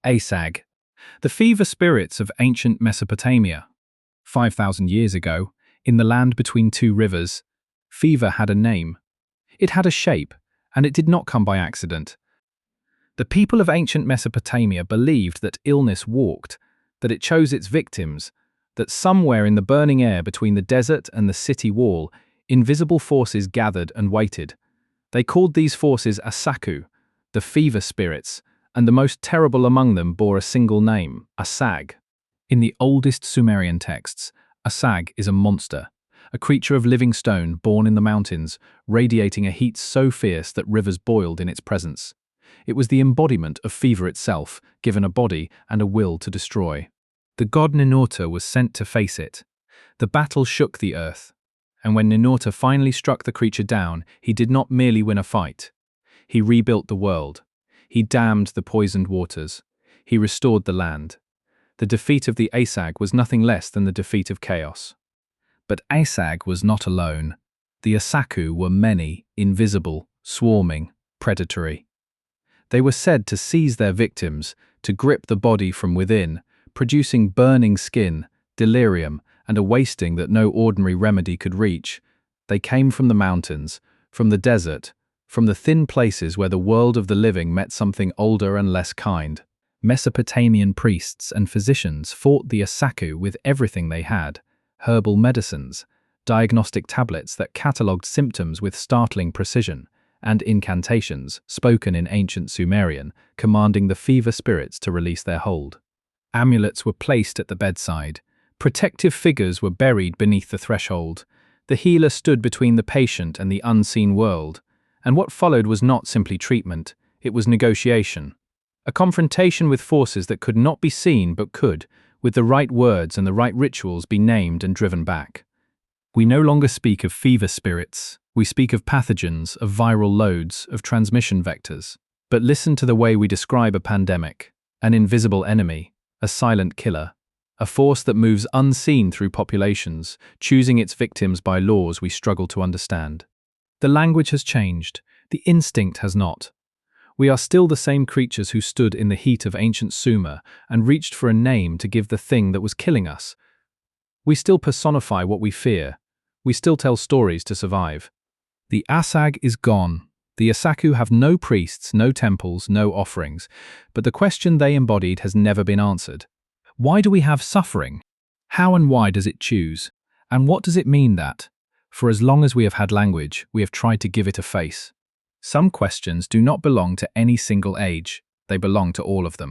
ASAG, the fever spirits of ancient Mesopotamia. 5,000 years ago, in the land between two rivers, fever had a name. It had a shape, and it did not come by accident. The people of ancient Mesopotamia believed that illness walked, that it chose its victims, that somewhere in the burning air between the desert and the city wall, invisible forces gathered and waited. They called these forces ASAKKU, the fever spirits, and the most terrible among them bore a single name, ASAG. In the oldest Sumerian texts, ASAG is a monster, a creature of living stone born in the mountains, radiating a heat so fierce that rivers boiled in its presence. It was the embodiment of fever itself, given a body and a will to destroy. The god Ninurta was sent to face it. The battle shook the earth, and when Ninurta finally struck the creature down, he did not merely win a fight. He rebuilt the world. He dammed the poisoned waters. He restored the land. The defeat of the ASAG was nothing less than the defeat of chaos. But ASAG was not alone. The ASAKKU were many, invisible, swarming, predatory. They were said to seize their victims, to grip the body from within, producing burning skin, delirium, and a wasting that no ordinary remedy could reach. They came from the mountains, from the desert, from the thin places where the world of the living met something older and less kind. Mesopotamian priests and physicians fought the ASAKKU with everything they had: herbal medicines, diagnostic tablets that catalogued symptoms with startling precision, and incantations, spoken in ancient Sumerian, commanding the fever spirits to release their hold. Amulets were placed at the bedside. Protective figures were buried beneath the threshold. The healer stood between the patient and the unseen world. And what followed was not simply treatment, it was negotiation. A confrontation with forces that could not be seen but could, with the right words and the right rituals, be named and driven back. We no longer speak of fever spirits. We speak of pathogens, of viral loads, of transmission vectors. But listen to the way we describe a pandemic: an invisible enemy, a silent killer, a force that moves unseen through populations, choosing its victims by laws we struggle to understand. The language has changed, the instinct has not. We are still the same creatures who stood in the heat of ancient Sumer and reached for a name to give the thing that was killing us. We still personify what we fear. We still tell stories to survive. The ASAG is gone. The ASAKKU have no priests, no temples, no offerings, but the question they embodied has never been answered. Why do we have suffering? How and why does it choose? And what does it mean that, for as long as we have had language, we have tried to give it a face? Some questions do not belong to any single age, they belong to all of them.